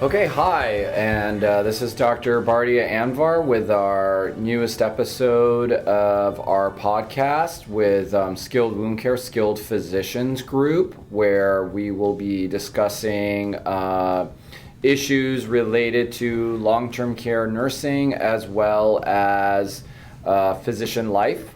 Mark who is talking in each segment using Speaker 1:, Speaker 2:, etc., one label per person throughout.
Speaker 1: Okay, hi, and this is Dr. Bardia Anvar with our newest episode of our podcast with Skilled Wound Care, Skilled Physicians Group, where we will be discussing issues related to long-term care nursing as well as physician life.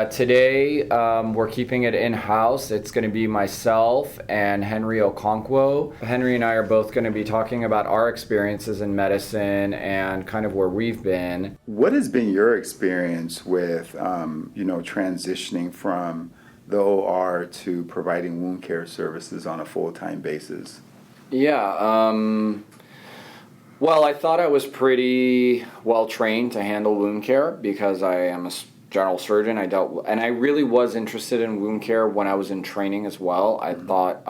Speaker 1: Today, we're keeping it in-house. It's going to be myself and Henry Okonkwo. Henry and I are both going to be talking about our experiences in medicine and kind of where we've been.
Speaker 2: What has been your experience with, transitioning from the OR to providing wound care services on a full-time basis?
Speaker 1: Yeah, well, I thought I was pretty well trained to handle wound care because I am a general surgeon. And I really was interested in wound care when I was in training as well. I thought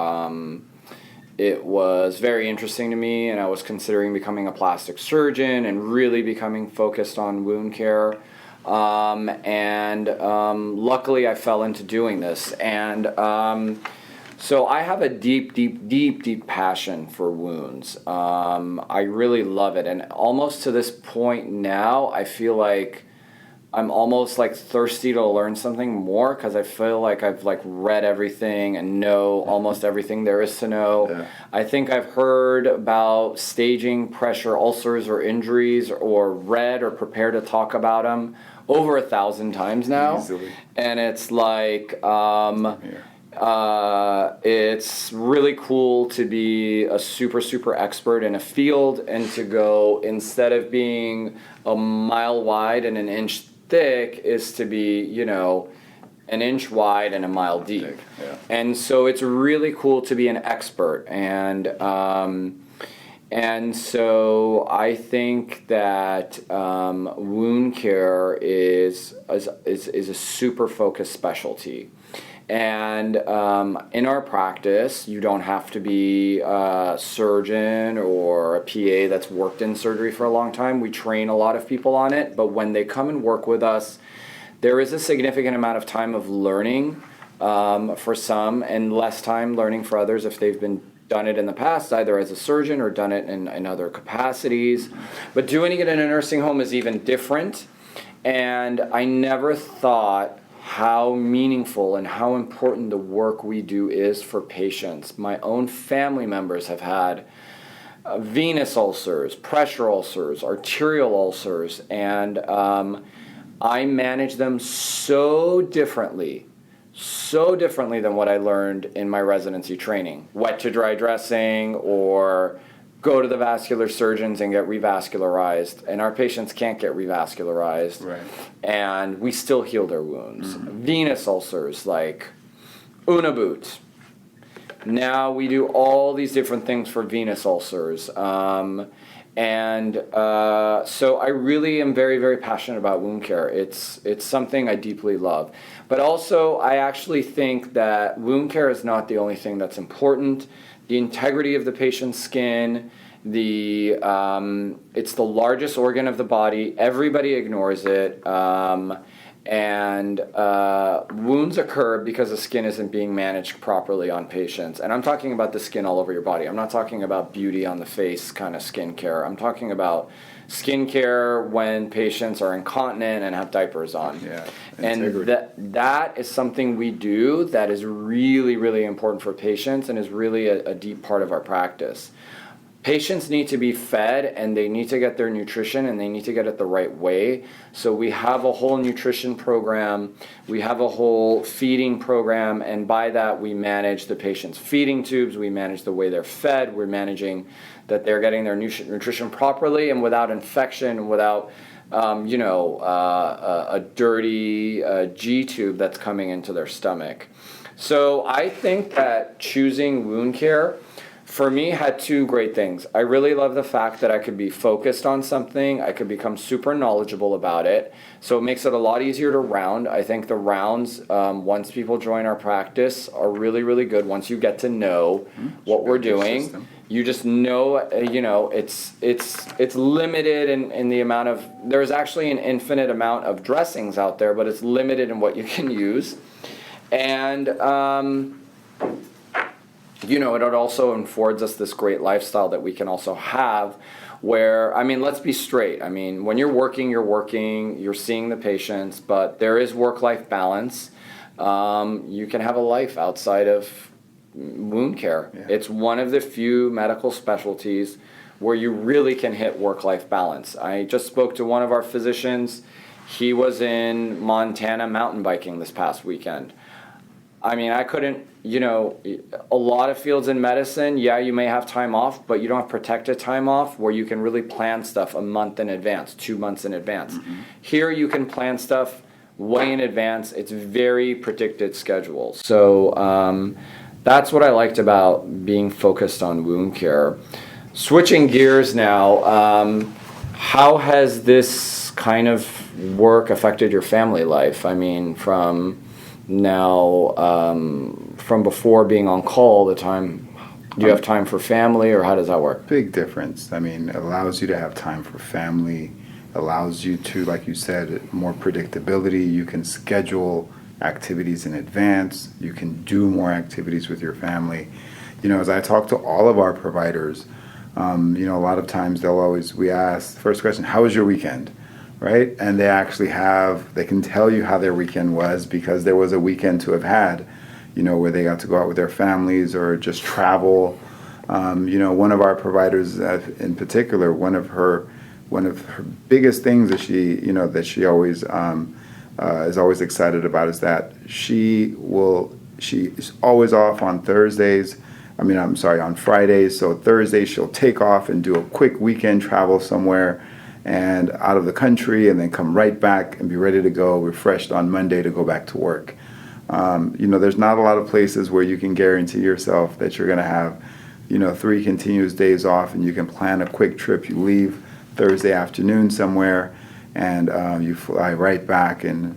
Speaker 1: it was very interesting to me, and I was considering becoming a plastic surgeon and really becoming focused on wound care. Luckily I fell into doing this. And so I have a deep passion for wounds. I really love it. And almost to this point now, I feel like I'm almost like thirsty to learn something more because I feel like I've read everything and know almost everything there is to know. Yeah. I think I've heard about staging pressure ulcers or injuries or read or prepared to talk about them over 1,000 times now.
Speaker 2: Easily.
Speaker 1: And it's like it's really cool to be a super expert in a field and to go, instead of being a mile wide and an inch thick, is to be, an inch wide and a mile deep.
Speaker 2: Yeah.
Speaker 1: And so it's really cool to be an expert. And so I think that wound care is a super focused specialty. And in our practice, you don't have to be a surgeon or a PA that's worked in surgery for a long time. We train a lot of people on it, but when they come and work with us, there is a significant amount of time of learning for some and less time learning for others if they've done it in the past, either as a surgeon or done it in other capacities. But doing it in a nursing home is even different. And I never thought how meaningful and how important the work we do is for patients. My own family members have had venous ulcers, pressure ulcers, arterial ulcers, and I manage them so differently than what I learned in my residency training. Wet to dry dressing, or go to the vascular surgeons and get revascularized, and our patients can't get revascularized.
Speaker 2: Right.
Speaker 1: And we still heal their wounds.
Speaker 2: Mm-hmm.
Speaker 1: Venous ulcers, like Unaboot. Now we do all these different things for venous ulcers. So I really am very passionate about wound care. It's something I deeply love. But also, I actually think that wound care is not the only thing that's important. The integrity of the patient's skin, it's the largest organ of the body. Everybody ignores it. Wounds occur because the skin isn't being managed properly on patients. And I'm talking about the skin all over your body. I'm not talking about beauty on the face kind of skin care. I'm talking about skin care when patients are incontinent and have diapers on.
Speaker 2: Yeah,
Speaker 1: and that is something we do that is really important for patients and is really a deep part of our practice. Patients need to be fed, and they need to get their nutrition, and they need to get it the right way. So we have a whole nutrition program, we have a whole feeding program, and by that we manage the patient's feeding tubes, we manage the way they're fed, we're managing that they're getting their nutrition properly and without infection, without a dirty G tube that's coming into their stomach. So I think that choosing wound care for me had two great things. I really love the fact that I could be focused on something. I could become super knowledgeable about it. So it makes it a lot easier to round. I think the rounds, once people join our practice, are really good. Once you get to know what we're doing, you just know, it's limited in the amount of, there's actually an infinite amount of dressings out there, but it's limited in what you can use. And it also affords us this great lifestyle that we can also have where, let's be straight. When you're working, you're seeing the patients, but there is work-life balance. You can have a life outside of wound care. Yeah. It's one of the few medical specialties where you really can hit work-life balance. I just spoke to one of our physicians. He was in Montana mountain biking this past weekend. I couldn't, a lot of fields in medicine, you may have time off, but you don't have protected time off where you can really plan stuff a month in advance, 2 months in advance. Mm-hmm. Here you can plan stuff way in advance. It's very predicted schedule. So that's what I liked about being focused on wound care. Switching gears now, how has this kind of work affected your family life? From before being on call all the time, do you have time for family, or how does that work?
Speaker 2: Big difference. It allows you to have time for family, allows you to, like you said, more predictability. You can schedule activities in advance. You can do more activities with your family. As I talk to all of our providers, a lot of times we ask, first question, how was your weekend? Right? And they can tell you how their weekend was because there was a weekend to have had, where they got to go out with their families or just travel. One of our providers in particular, one of her biggest things that she always is always excited about is that she is always off on Thursdays. On Fridays. So Thursday she'll take off and do a quick weekend travel somewhere and out of the country, and then come right back and be ready to go, refreshed on Monday to go back to work. There's not a lot of places where you can guarantee yourself that you're going to have, 3 continuous days off, and you can plan a quick trip. You leave Thursday afternoon somewhere, and you fly right back, and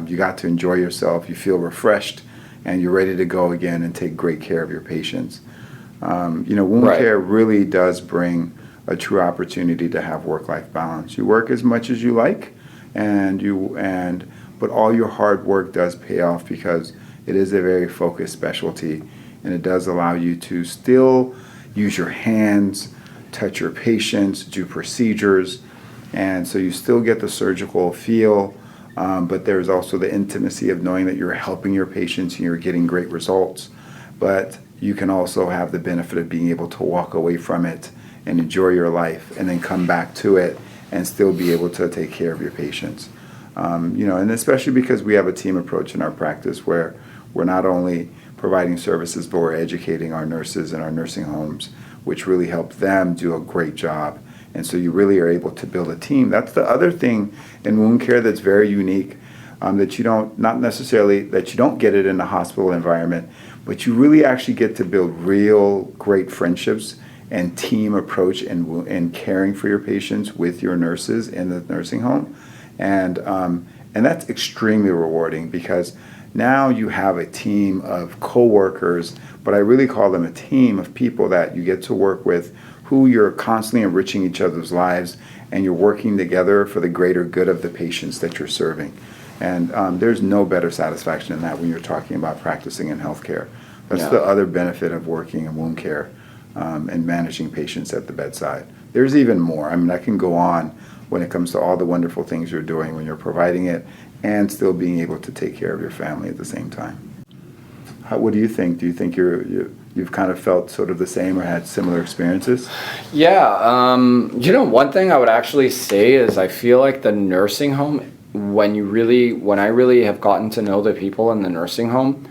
Speaker 2: you got to enjoy yourself. You feel refreshed, and you're ready to go again and take great care of your patients. Wound care really does bring a true opportunity to have work-life balance. You work as much as you like, but all your hard work does pay off because it is a very focused specialty, and it does allow you to still use your hands, touch your patients, do procedures, and so you still get the surgical feel, but there's also the intimacy of knowing that you're helping your patients and you're getting great results. But you can also have the benefit of being able to walk away from it and enjoy your life, and then come back to it and still be able to take care of your patients. And especially because we have a team approach in our practice where we're not only providing services, but we're educating our nurses in our nursing homes, which really help them do a great job. And so you really are able to build a team. That's the other thing in wound care that's very unique, that you don't get it in the hospital environment, but you really actually get to build real great friendships and team approach and caring for your patients with your nurses in the nursing home. And that's extremely rewarding because now you have a team of coworkers, but I really call them a team of people that you get to work with who you're constantly enriching each other's lives, and you're working together for the greater good of the patients that you're serving. And there's no better satisfaction than that when you're talking about practicing in healthcare. That's the other benefit of working in wound care and managing patients at the bedside. There's even more. I can go on when it comes to all the wonderful things you're doing when you're providing it and still being able to take care of your family at the same time. What do you think? Do you think you've kind of felt sort of the same or had similar experiences?
Speaker 1: Yeah. One thing I would actually say is I feel like the nursing home, when I really have gotten to know the people in the nursing home,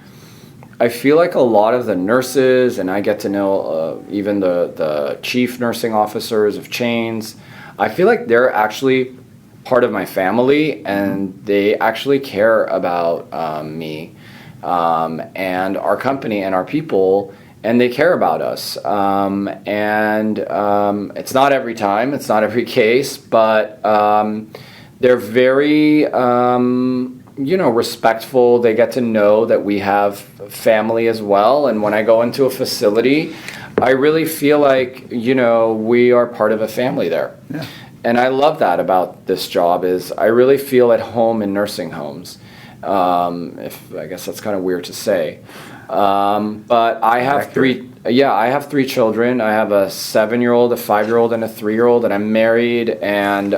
Speaker 1: I feel like a lot of the nurses, and I get to know even the chief nursing officers of chains, I feel like they're actually part of my family, and they actually care about me and our company and our people, and they care about us. It's not every time, it's not every case, but they're very respectful. They get to know that we have family as well. And when I go into a facility, I really feel like, we are part of a family there. Yeah. And I love that about this job is I really feel at home in nursing homes. If I guess that's kind of weird to say. But I have three. Yeah, I have three children. I have a 7-year-old, a 5-year-old, and a 3-year-old, and I'm married. And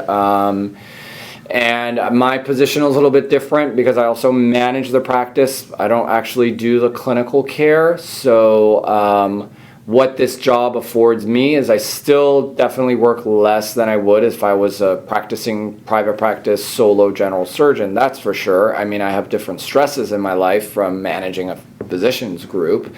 Speaker 1: my position is a little bit different because I also manage the practice. I don't actually do the clinical care. So what this job affords me is I still definitely work less than I would if I was a practicing private practice solo general surgeon. That's for sure. I mean, I have different stresses in my life from managing a physicians group.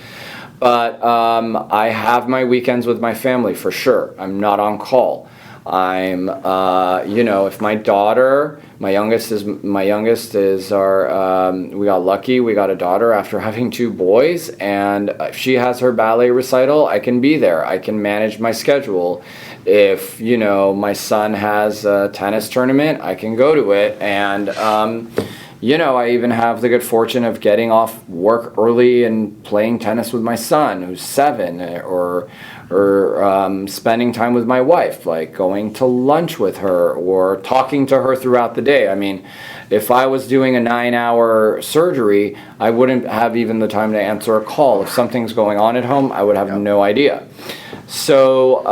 Speaker 1: But I have my weekends with my family for sure. I'm not on call. I'm, if my daughter, my youngest is our, we got lucky, we got a daughter after having 2 boys, and if she has her ballet recital, I can be there. I can manage my schedule. If, my son has a tennis tournament, I can go to it. And, I even have the good fortune of getting off work early and playing tennis with my son, who's 7, or spending time with my wife, like going to lunch with her or talking to her throughout the day. I mean, if I was doing a 9-hour surgery, I wouldn't have even the time to answer a call. If something's going on at home, I would have no idea. So,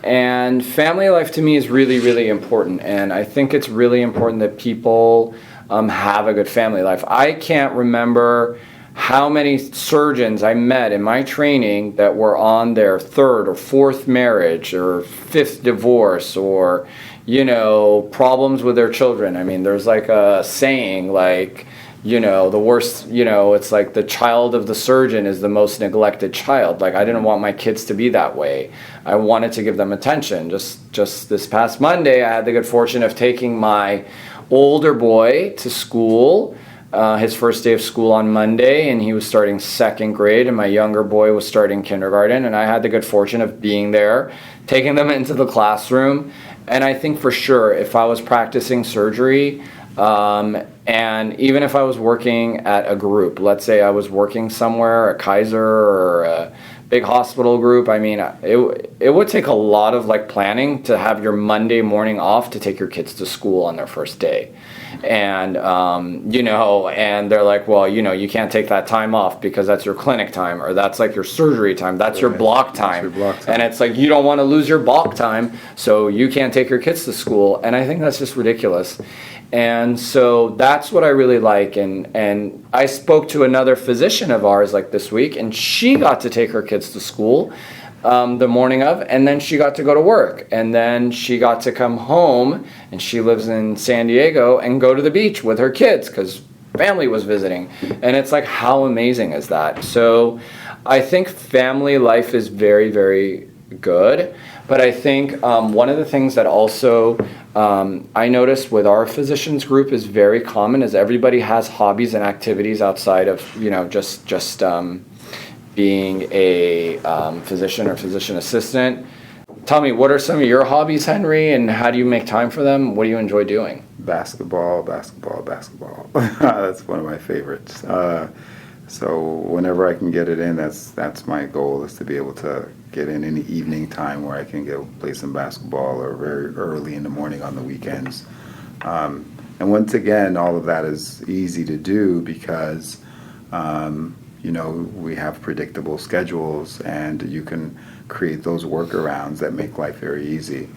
Speaker 1: and family life to me is really, really important. And I think it's really important that people have a good family life. I can't remember how many surgeons I met in my training that were on their 3rd or 4th marriage or 5th divorce or, problems with their children. I mean, there's like a saying like, the worst, it's like the child of the surgeon is the most neglected child. Like, I didn't want my kids to be that way. I wanted to give them attention. Just this past Monday, I had the good fortune of taking my older boy to school. His first day of school on Monday, and he was starting 2nd grade, and my younger boy was starting kindergarten, and I had the good fortune of being there, taking them into the classroom. And I think for sure, if I was practicing surgery, and even if I was working at a group, let's say I was working somewhere, a Kaiser or a big hospital group, I mean, it would take a lot of planning to have your Monday morning off to take your kids to school on their first day. And, and they're like, well, you can't take that time off because that's your clinic time, or that's like your surgery time. That's your block time. And it's like, you don't want to lose your block time, so you can't take your kids to school. And I think that's just ridiculous. And so that's what I really like. And I spoke to another physician of ours this week, and she got to take her kids to school the morning of, and then she got to go to work, and then she got to come home, and she lives in San Diego, and go to the beach with her kids because family was visiting. And it's like, how amazing is that? So I think family life is very, very good. But I think one of the things that also I noticed with our physicians group is very common is everybody has hobbies and activities outside of just being a physician or physician assistant. Tell me, what are some of your hobbies, Henry, and how do you make time for them? What do you enjoy doing?
Speaker 2: Basketball. That's one of my favorites. So whenever I can get it in, that's my goal, is to be able to get in any evening time where I can go play some basketball, or very early in the morning on the weekends. And once again, all of that is easy to do because we have predictable schedules, and you can create those workarounds that make life very easy.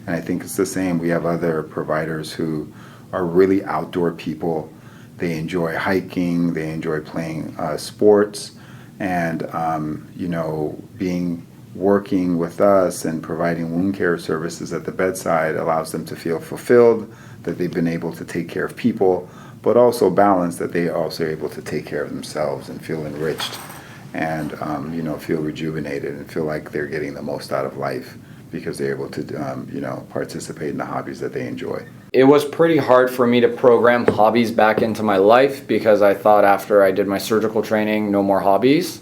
Speaker 2: And I think it's the same. We have other providers who are really outdoor people. They enjoy hiking, they enjoy playing sports, and working with us and providing wound care services at the bedside allows them to feel fulfilled, that they've been able to take care of people, but also balanced, that they also are able to take care of themselves and feel enriched and feel rejuvenated and feel like they're getting the most out of life because they're able to participate in the hobbies that they enjoy.
Speaker 1: It was pretty hard for me to program hobbies back into my life because I thought after I did my surgical training, no more hobbies.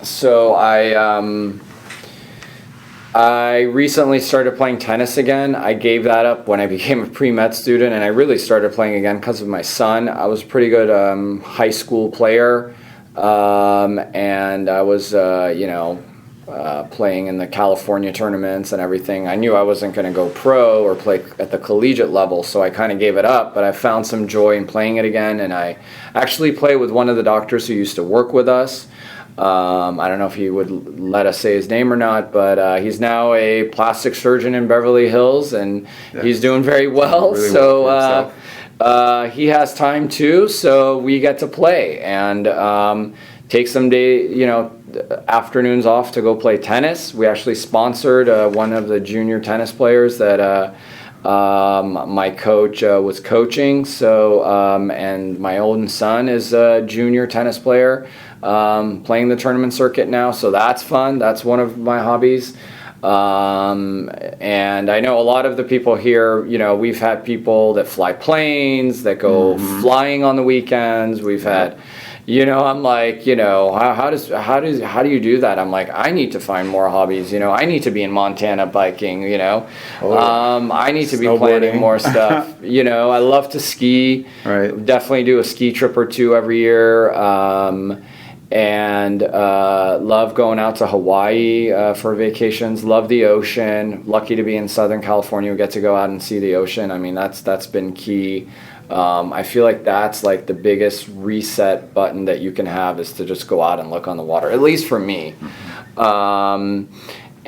Speaker 1: So I recently started playing tennis again. I gave that up when I became a pre-med student, and I really started playing again because of my son. I was a pretty good high school player, and I was, playing in the California tournaments and everything. I knew I wasn't going to go pro or play at the collegiate level, so I kind of gave it up, but I found some joy in playing it again, and I actually play with one of the doctors who used to work with us. I don't know if he would let us say his name or not, but he's now a plastic surgeon in Beverly Hills, and he's doing very well.
Speaker 2: Really
Speaker 1: so
Speaker 2: well for
Speaker 1: he has time too, so we get to play and take some afternoons off to go play tennis. We actually sponsored one of the junior tennis players that my coach was coaching. So and my own son is a junior tennis player, playing the tournament circuit now. So that's fun. That's one of my hobbies. And I know a lot of the people here, we've had people that fly planes, that go flying on the weekends. We've had, I'm like, how do you do that? I'm like, I need to find more hobbies. I need to be in Montana biking. I need to be planning more stuff. I love to ski.
Speaker 2: Right.
Speaker 1: Definitely do a ski trip or two every year. And love going out to Hawaii for vacations. Love the ocean. Lucky to be in Southern California. We get to go out and see the ocean. I mean, that's been key. I feel like that's like the biggest reset button that you can have, is to just go out and look on the water, at least for me.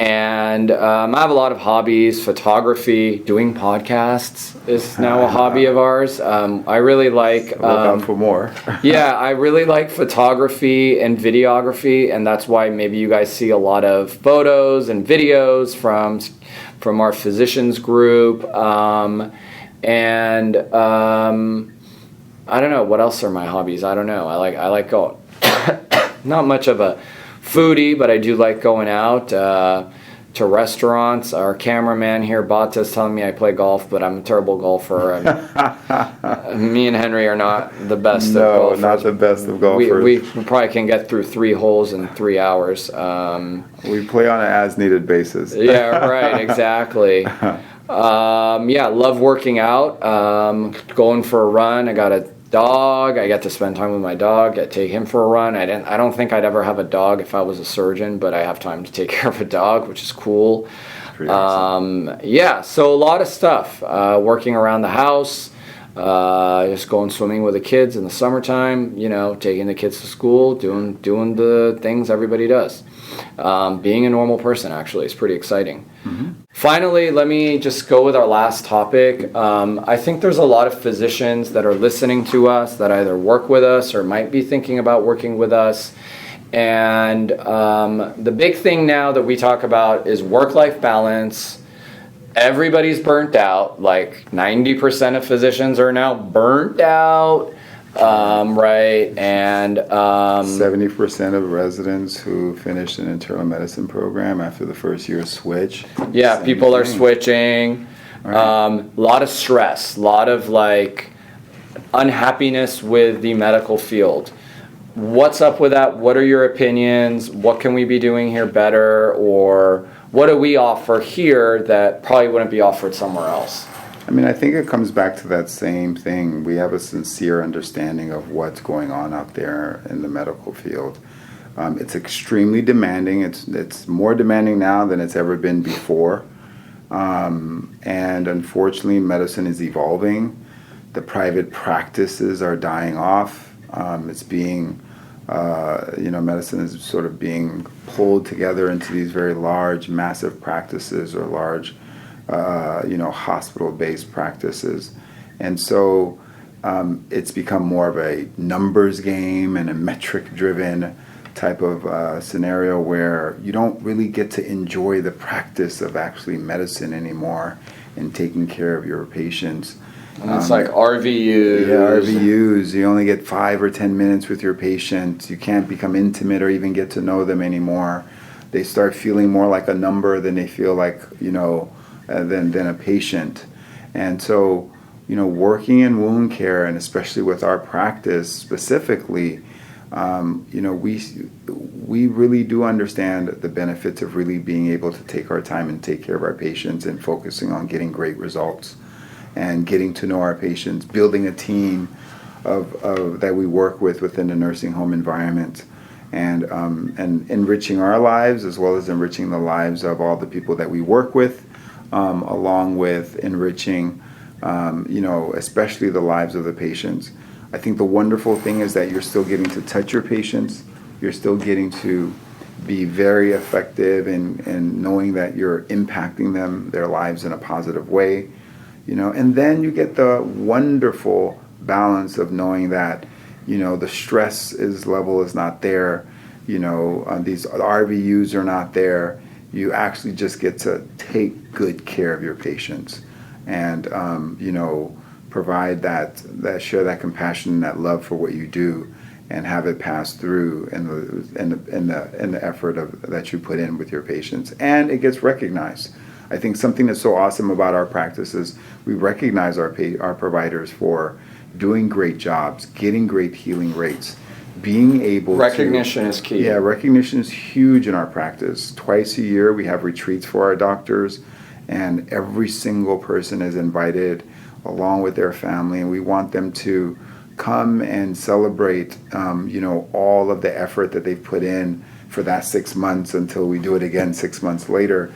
Speaker 1: And I have a lot of hobbies. Photography, doing podcasts is now a hobby of ours. I really like...
Speaker 2: Look out for more.
Speaker 1: Yeah, I really like photography and videography, and that's why maybe you guys see a lot of photos and videos from our physicians group. And I don't know, what else are my hobbies? I don't know. I like going. Not much of a foodie, but I do like going out to restaurants. Our cameraman here, Bata, is telling me I play golf, but I'm a terrible golfer. Me and Henry are not the best of golfers.
Speaker 2: No, not the best of golfers.
Speaker 1: We probably can get through 3 holes in 3 hours.
Speaker 2: We play on an as-needed basis.
Speaker 1: Yeah, right, exactly. Love working out, going for a run. I got a dog. I get to spend time with my dog. I take him for a run. I don't think I'd ever have a dog if I was a surgeon, but I have time to take care of a dog, which is cool.
Speaker 2: Awesome.
Speaker 1: So a lot of stuff. Working around the house, just going swimming with the kids in the summertime, taking the kids to school, doing the things everybody does. Being a normal person, actually, is pretty exciting. Mm-hmm. Finally, let me just go with our last topic. I think there's a lot of physicians that are listening to us that either work with us or might be thinking about working with us. And the big thing now that we talk about is work-life balance. Everybody's burnt out. Like 90% of physicians are now burnt out. Right, and
Speaker 2: 70% of residents who finished an internal medicine program after the first year switch.
Speaker 1: Yeah, people are switching. Right. A lot of stress, a lot of unhappiness with the medical field. What's up with that? What are your opinions? What can we be doing here better? Or what do we offer here that probably wouldn't be offered somewhere else?
Speaker 2: I mean, I think it comes back to that same thing. We have a sincere understanding of what's going on out there in the medical field. It's extremely demanding. It's more demanding now than it's ever been before. And unfortunately, medicine is evolving. The private practices are dying off. It's being, medicine is sort of being pulled together into these very large, massive practices or large hospital-based practices. And so it's become more of a numbers game and a metric-driven type of scenario where you don't really get to enjoy the practice of actually medicine anymore and taking care of your patients.
Speaker 1: And it's like RVUs.
Speaker 2: Yeah, RVUs. You only get 5 or 10 minutes with your patient. You can't become intimate or even get to know them anymore. They start feeling more like a number than they feel like, than a patient. And so, working in wound care, and especially with our practice specifically, we really do understand the benefits of really being able to take our time and take care of our patients and focusing on getting great results and getting to know our patients, building a team of that we work with within the nursing home environment. and enriching our lives as well as enriching the lives of all the people that we work with, along with enriching, especially the lives of the patients. I think the wonderful thing is that you're still getting to touch your patients. You're still getting to be very effective in knowing that you're impacting their lives in a positive way, and then you get the wonderful balance of knowing that, the stress level is not there, these RVUs are not there. You actually just get to take good care of your patients and, provide share that compassion and that love for what you do and have it pass through in the effort that you put in with your patients. And it gets recognized. I think something that's so awesome about our practice is we recognize our providers for doing great jobs, getting great healing rates, being able
Speaker 1: recognition is key.
Speaker 2: Yeah, recognition is huge in our practice. Twice a year we have retreats for our doctors, and every single person is invited along with their family, and we want them to come and celebrate all of the effort that they've put in for that 6 months until we do it again 6 months later,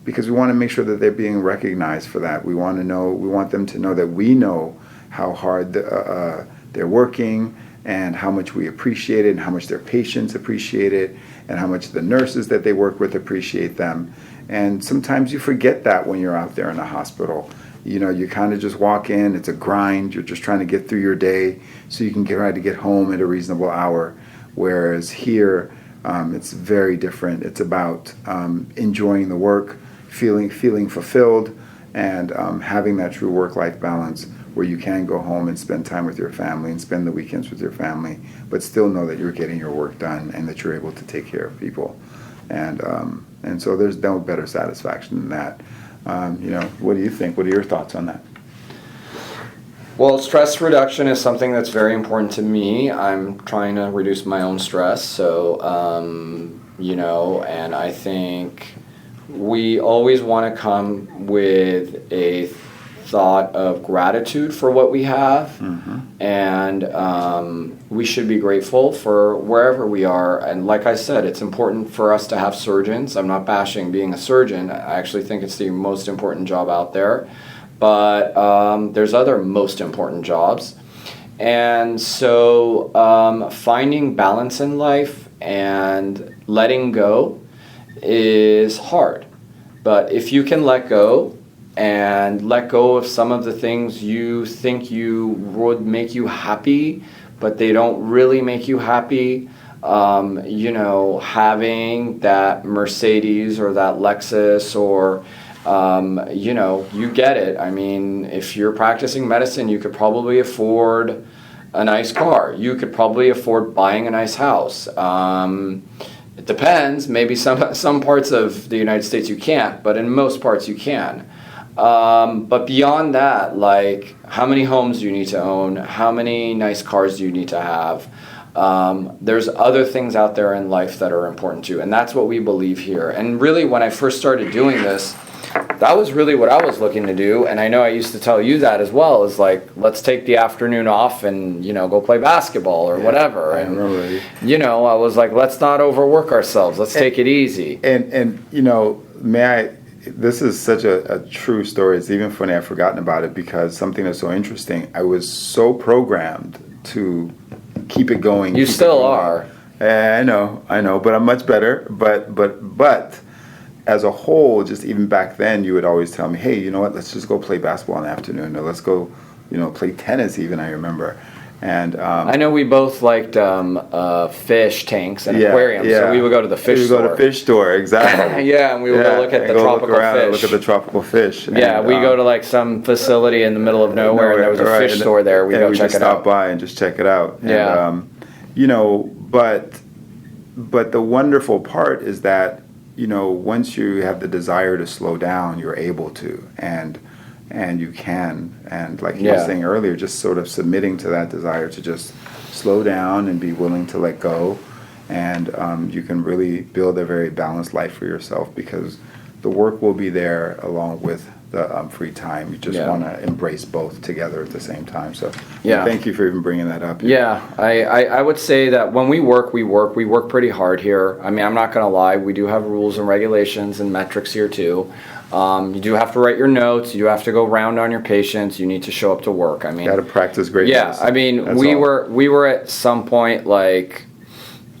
Speaker 2: because we want to make sure that they're being recognized for that. We want them to know that we know how hard they're working and how much we appreciate it and how much their patients appreciate it and how much the nurses that they work with appreciate them. And sometimes you forget that when you're out there in the hospital. You kind of just walk in, it's a grind, you're just trying to get through your day so you can try to get home at a reasonable hour. Whereas here, it's very different. It's about enjoying the work, feeling fulfilled, and having that true work-life balance where you can go home and spend time with your family and spend the weekends with your family, but still know that you're getting your work done and that you're able to take care of people. And so there's no better satisfaction than that. What do you think? What are your thoughts on that?
Speaker 1: Well, stress reduction is something that's very important to me. I'm trying to reduce my own stress, so, and I think we always want to come with a thought of gratitude for what we have, and we should be grateful for wherever we are. And like I said, it's important for us to have surgeons. I'm not bashing being a surgeon. I actually think it's the most important job out there, but there's other most important jobs. And so finding balance in life and letting go is hard, but if you can let go of some of the things you think would make you happy, but they don't really make you happy. Having that Mercedes or that Lexus or, you get it. I mean, if you're practicing medicine, you could probably afford a nice car. You could probably afford buying a nice house. It depends. Maybe some parts of the United States you can't, but in most parts you can. But beyond that, like, how many homes do you need to own? How many nice cars do you need to have? There's other things out there in life that are important to you, and that's what we believe here. And really, when I first started doing this, that was really what I was looking to do. And I know I used to tell you that as well, is like, let's take the afternoon off and, go play basketball or whatever.
Speaker 2: I
Speaker 1: and,
Speaker 2: remember.
Speaker 1: I was like, let's not overwork ourselves. Let's take it easy.
Speaker 2: And this is such a true story. It's even funny I've forgotten about it because something that's so interesting. I was so programmed to keep it going.
Speaker 1: You still are.
Speaker 2: I know, but I'm much better. But as a whole, just even back then, you would always tell me, hey, you know what? Let's just go play basketball in the afternoon, or let's go, play tennis. Even I remember. And
Speaker 1: I know we both liked fish tanks and aquariums, so we would go to the fish store.
Speaker 2: We would go to the fish store, exactly.
Speaker 1: And we would go look at the tropical fish.
Speaker 2: Look at the tropical fish.
Speaker 1: Yeah, we go to like some facility in the middle of nowhere, and there was a fish store there. We go check it out.
Speaker 2: Stop by and just check it out.
Speaker 1: Yeah.
Speaker 2: And, but the wonderful part is that, once you have the desire to slow down, you're able to, and you can, and like you were saying earlier, just sort of submitting to that desire to just slow down and be willing to let go, and you can really build a very balanced life for yourself, because the work will be there along with free time. You just
Speaker 1: Yeah.
Speaker 2: want to embrace both together at the same time. So
Speaker 1: Yeah.
Speaker 2: thank you for even bringing that up.
Speaker 1: Yeah, I would say that when we work pretty hard here. I mean, I'm not going to lie. We do have rules and regulations and metrics here too. You do have to write your notes. You have to go round on your patients. You need to show up to work. I mean,
Speaker 2: Got to practice great
Speaker 1: yeah,
Speaker 2: medicine.
Speaker 1: I mean,
Speaker 2: That's
Speaker 1: we
Speaker 2: all.
Speaker 1: were at some point like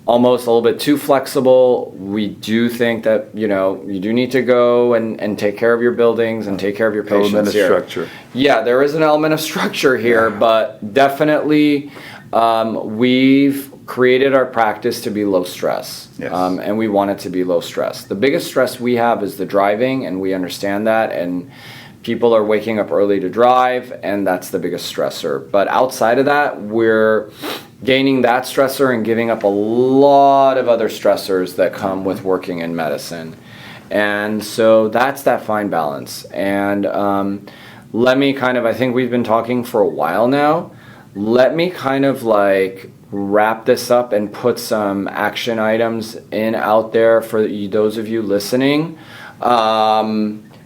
Speaker 1: almost a little bit too flexible. We do think that, you do need to go and take care of your buildings and take care of your patients
Speaker 2: Element of
Speaker 1: here.
Speaker 2: structure.
Speaker 1: Yeah, there is an element of structure here, but definitely we've created our practice to be low stress.
Speaker 2: Yes.
Speaker 1: And we want it to be low stress. The biggest stress we have is the driving, and we understand that, and people are waking up early to drive, and that's the biggest stressor. But outside of that, we're gaining that stressor and giving up a lot of other stressors that come with working in medicine. And so that's that fine balance. And let me I think we've been talking for a while now. Let me wrap this up and put some action items out there for those of you listening.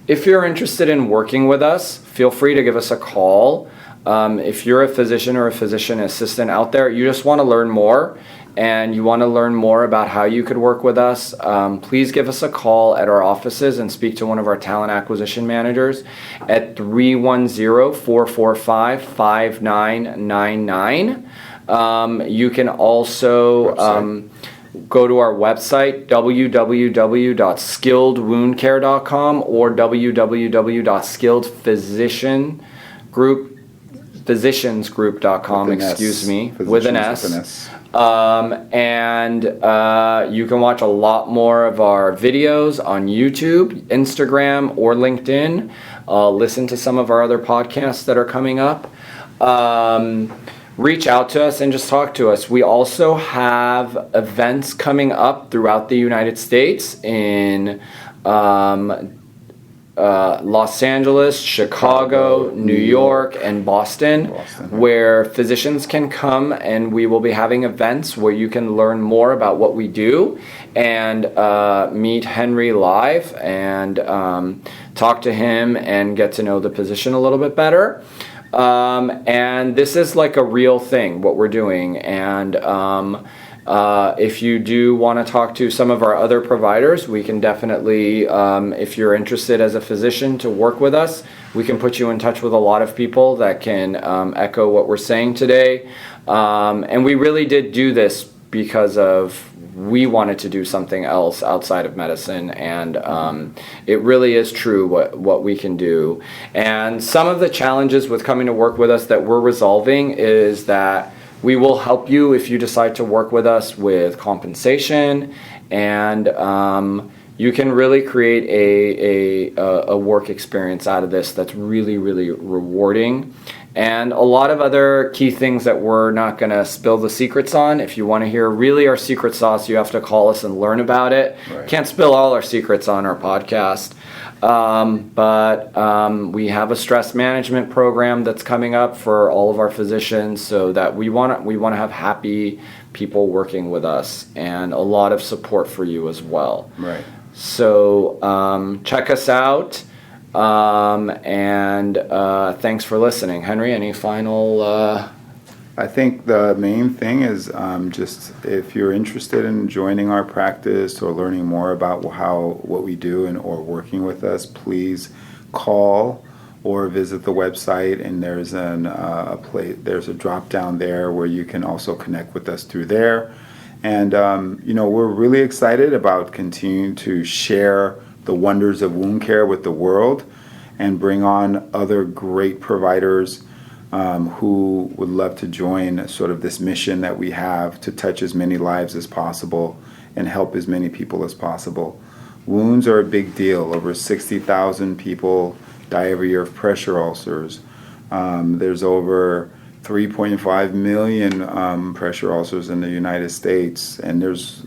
Speaker 1: If you're interested in working with us, feel free to give us a call. If you're a physician or a physician assistant out there, you just want to learn more and you want to learn more about how you could work with us, please give us a call at our offices and speak to one of our talent acquisition managers at 310-445-5999. You can also go to our website, www.skilledwoundcare.com or www.skilledphysiciansgroup.com, with an S. And you can watch a lot more of our videos on YouTube, Instagram, or LinkedIn. Listen to some of our other podcasts that are coming up. Reach out to us and just talk to us. We also have events coming up throughout the United States in Los Angeles, Chicago, New York, and Boston, where physicians can come, and we will be having events where you can learn more about what we do and meet Henry live and talk to him and get to know the position a little bit better. And this is like a real thing, what we're doing. And if you do want to talk to some of our other providers, we can definitely, if you're interested as a physician to work with us, we can put you in touch with a lot of people that can echo what we're saying today. And we really did do this because we wanted to do something else outside of medicine, and it really is true what we can do. And some of the challenges with coming to work with us that we're resolving is that we will help you if you decide to work with us with compensation, and you can really create a work experience out of this that's really, really rewarding. And a lot of other key things that we're not going to spill the secrets on. If you want to hear really our secret sauce, you have to call us and learn about it. Right. Can't spill all our secrets on our podcast. But we have a stress management program that's coming up for all of our physicians, so that we want to have happy people working with us, and a lot of support for you as well.
Speaker 2: Right.
Speaker 1: So check us out. And thanks for listening. Henry, any final...
Speaker 2: I think the main thing is just if you're interested in joining our practice or learning more about what we do or working with us, please call or visit the website, and there's there's a drop down there where you can also connect with us through there. And we're really excited about continuing to share the wonders of wound care with the world and bring on other great providers who would love to join sort of this mission that we have to touch as many lives as possible and help as many people as possible. Wounds are a big deal. Over 60,000 people die every year of pressure ulcers. There's over 3.5 million pressure ulcers in the United States, and there's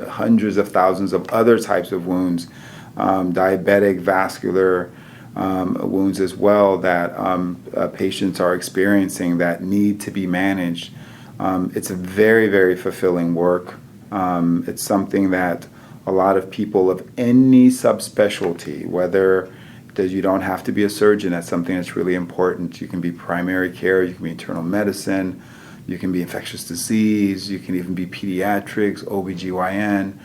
Speaker 2: hundreds of thousands of other types of wounds, diabetic, vascular wounds as well, that patients are experiencing that need to be managed. It's a very, very fulfilling work. It's something that a lot of people of any subspecialty, whether You don't have to be a surgeon. That's something that's really important. You can be primary care, you can be internal medicine, you can be infectious disease, you can even be pediatrics, OBGYN,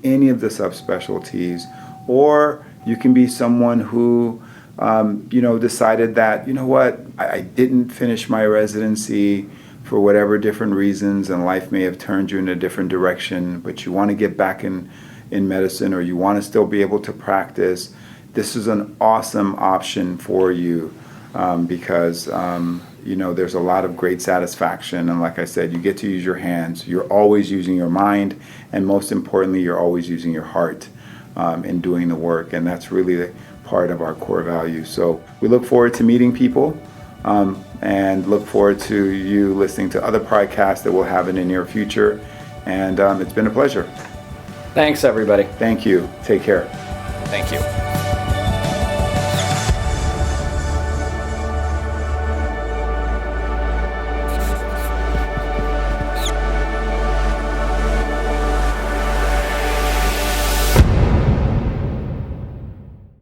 Speaker 2: any of the subspecialties. Or you can be someone who, decided that, I didn't finish my residency for whatever different reasons, and life may have turned you in a different direction, but you want to get back in medicine, or you want to still be able to practice. This is an awesome option for you because there's a lot of great satisfaction, and like I said, you get to use your hands. You're always using your mind, and most importantly, you're always using your heart in doing the work, and that's really part of our core values. So we look forward to meeting people and look forward to you listening to other podcasts that we'll have in the near future, and it's been a pleasure.
Speaker 1: Thanks, everybody.
Speaker 2: Thank you. Take care.
Speaker 1: Thank you.